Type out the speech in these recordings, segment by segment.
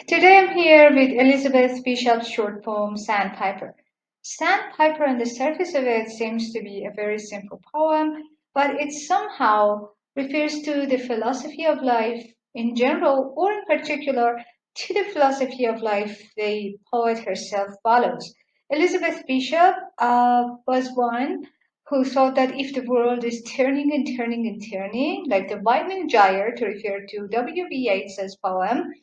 Today I'm here with Elizabeth Bishop's short poem Sandpiper. Sandpiper on the surface of it seems to be a very simple poem, but it somehow refers to the philosophy of life in general, or in particular to the philosophy of life the poet herself follows. Elizabeth Bishop was one who thought that if the world is turning and turning and turning, like the Viking gyre to refer to W.B. Yeats's poem,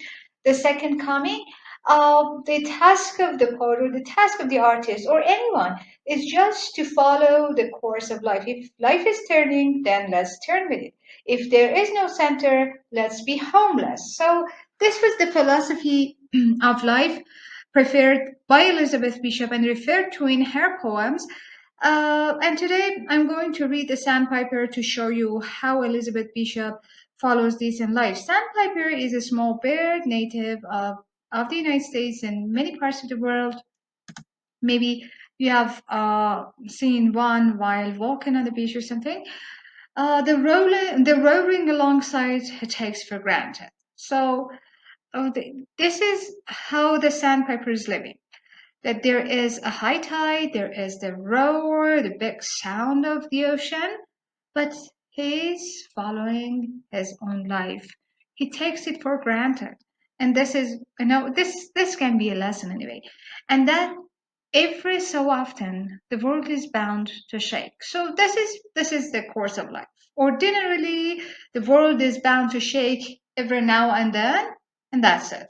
the second coming, the task of the poet or the task of the artist or anyone is just to follow the course of life. If life is turning, then let's turn with it. If there is no center, let's be homeless. So this was the philosophy of life preferred by Elizabeth Bishop and referred to in her poems. And today I'm going to read the Sandpiper to show you how Elizabeth Bishop follows this in life. Sandpiper is a small bird native of the United States and many parts of the world. Maybe you have seen one while walking on the beach or something. The rowing alongside it takes for granted. So this is how the Sandpiper is living, that there is a high tide, there is the roar, the big sound of the ocean, but he's following his own life. He takes it for granted. And this is, this can be a lesson anyway. And that every so often the world is bound to shake. So this is the course of life. Ordinarily, the world is bound to shake every now and then, and that's it.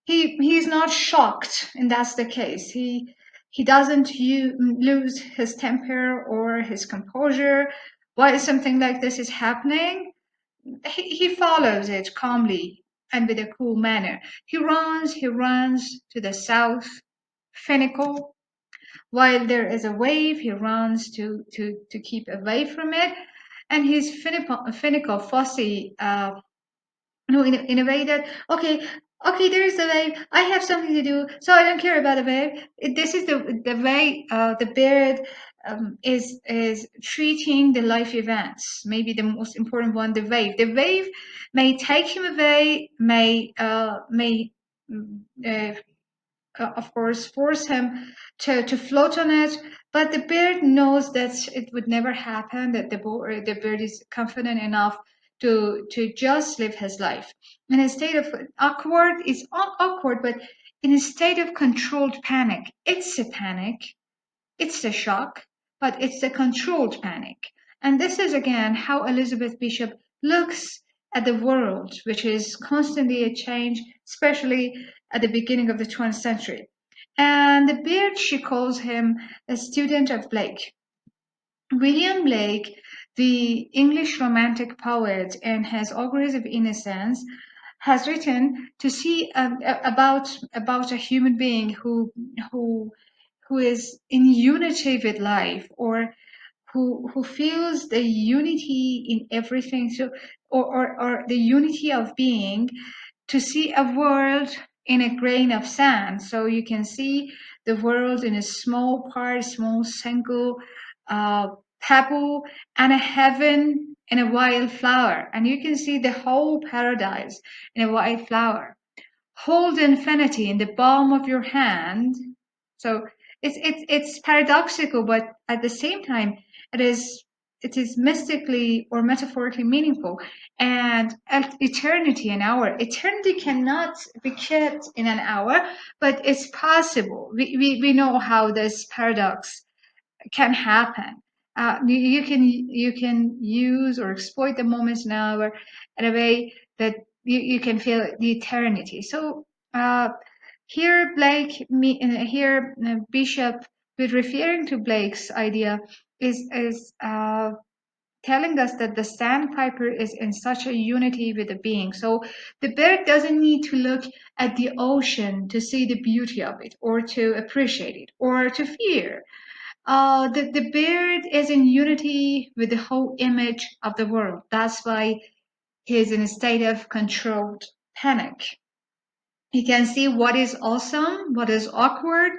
He's not shocked, and that's the case. He doesn't lose his temper or his composure while something like this is happening. He follows it calmly and with a cool manner. He runs to the south finical. While there is a wave, he runs to keep away from it. And his finical fussy no, in a way that okay, there's the wave. I have something to do, so I don't care about the wave. This is the way the bird is treating the life events. Maybe the most important one, the wave. The wave may take him away, may uh, of course, force him to float on it. But the bird knows that it would never happen, that the bird is confident enough to just live his life. In a state of awkward, it's awkward, but in a state of controlled panic. It's a panic, it's a shock, but it's a controlled panic. And this is again how Elizabeth Bishop looks at the world, which is constantly a change, especially at the beginning of the 20th century. And the beard, she calls him a student of Blake. William Blake, the English Romantic poet, in his Auguries of Innocence, has written to see about a human being who who is in unity with life, or who feels the unity in everything, so or the unity of being, to see a world in a grain of sand. So you can see the world in a small part, small single uh, pebble, and a heaven in a wild flower. And you can see the whole paradise in a wild flower. Hold infinity in the palm of your hand. So it's paradoxical, but at the same time, it is it is mystically or metaphorically meaningful. And at eternity, an hour, eternity cannot be kept in an hour, but it's possible. We know how this paradox can happen. You can use or exploit the moments now in a way that you can feel the eternity. So uh, here Bishop, with referring to Blake's idea, is telling us that the sandpiper is in such a unity with the being. So the bird doesn't need to look at the ocean to see the beauty of it, or to appreciate it, or to fear. The bird is in unity with the whole image of the world. That's why he's in a state of controlled panic. He can see what is awesome, what is awkward,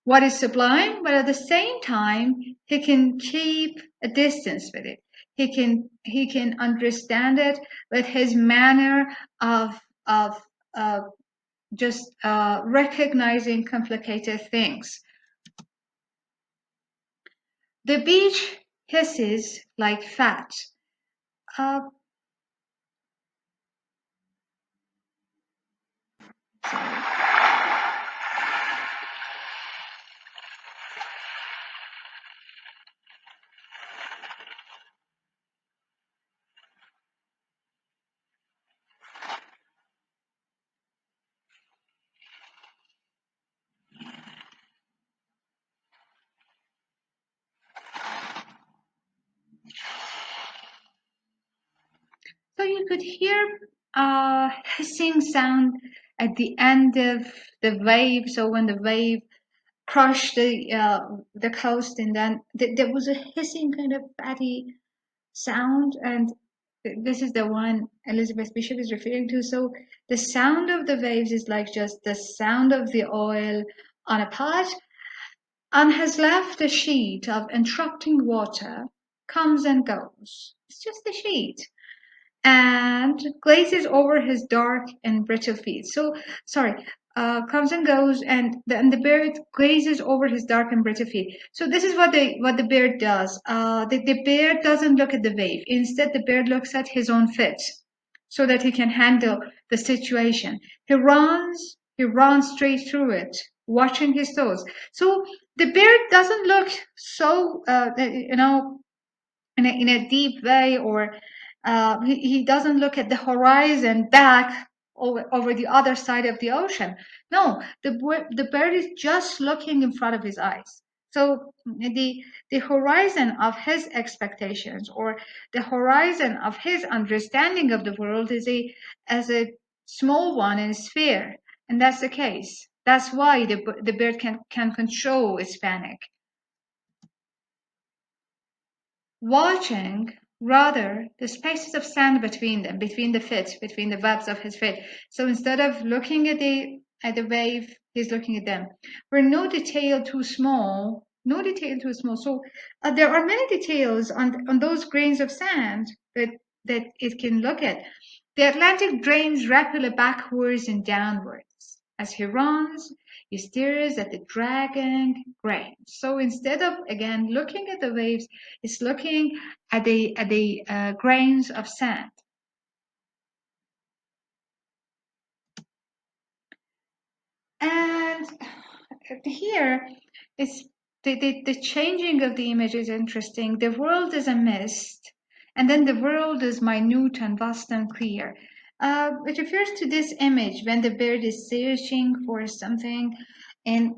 what is sublime, but at the same time, he can keep a distance with it. He can understand it with his manner of of just recognizing complicated things. The beach hisses like fat. Uh, so you could hear a hissing sound at the end of the wave. So when the wave crushed the coast, and then there was a hissing kind of fatty sound, and this is the one Elizabeth Bishop is referring to. So the sound of the waves is like just the sound of the oil on a pot, and has left a sheet of interrupting water, comes and goes. It's just a sheet and glazes over his dark and brittle feet. So, sorry, comes and goes, and the bird glazes over his dark and brittle feet. So this is what the bird does. The bird doesn't look at the wave. Instead, the bird looks at his own feet, so that he can handle the situation. He runs straight through it, watching his toes. So the bird doesn't look so, in a deep way, or he doesn't look at the horizon back over the other side of the ocean. No, the bird is just looking in front of his eyes. So the horizon of his expectations, or the horizon of his understanding of the world, is a as a small one in a sphere, and that's the case. That's why the bird can control its panic. Watching rather the spaces of sand between them, between the feet, between the webs of his feet. So instead of looking at the wave, he's looking at them. Where no detail too small, no detail too small. So there are many details on those grains of sand that it can look at. The Atlantic drains rapidly backwards and downwards. As he runs, he stares at the dragging grains. So instead of again looking at the waves, he's looking at the grains of sand. And here is the changing of the image is interesting. The world is a mist, and then the world is minute and vast and clear. It refers to this image when the bird is searching for something in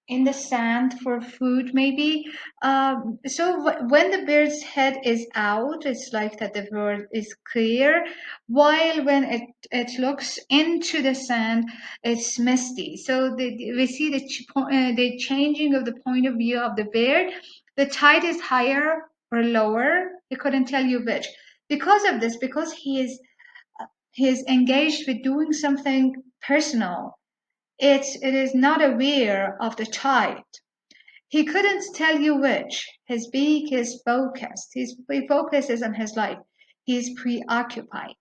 in the sand for food, maybe. So when the bird's head is out, it's like that the world is clear, while when it looks into the sand, it's misty. So we see the changing of the point of view of the bird. The tide is higher or lower. He couldn't tell you which. Because of this, because he is engaged with doing something personal. It is not aware of the tide. He couldn't tell you which. His beak is focused. He focuses on his life. He is preoccupied.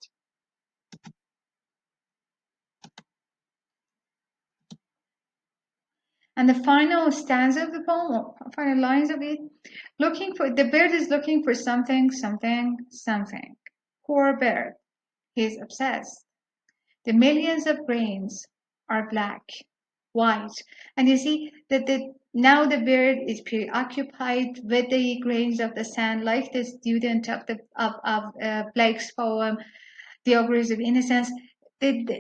And the final stanza of the poem, or final lines of it, looking for the bird is looking for something, something, something. Poor bird, he is obsessed. The millions of grains are black, white, and you see that now the bird is preoccupied with the grains of the sand, like the student of Blake's poem, The Ogres of Innocence. And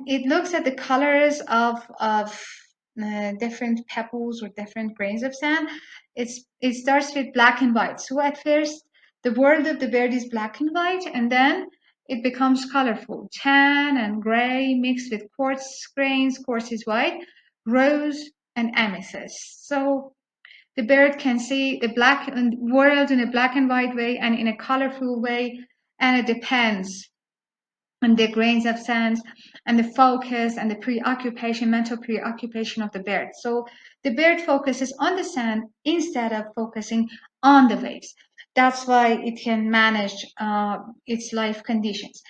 it looks at the colors of different pebbles or different grains of sand. It starts with black and white. So at first, the world of the bird is black and white, and then it becomes colorful, tan and gray mixed with quartz grains. Quartz is white, rose and amethyst. So the bird can see the black world in a black and white way and in a colorful way, and it depends on the grains of sand and the focus and the preoccupation, mental preoccupation of the bird. So the bird focuses on the sand instead of focusing on the waves. That's why it can manage its life conditions.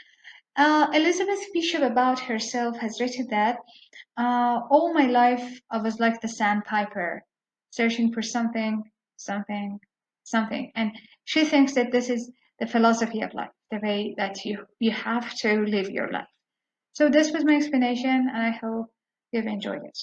Elizabeth Bishop about herself has written that all my life I was like the sandpiper, searching for something, something, something. And she thinks that this is the philosophy of life, the way that you have to live your life. So this was my explanation, and I hope you've enjoyed it.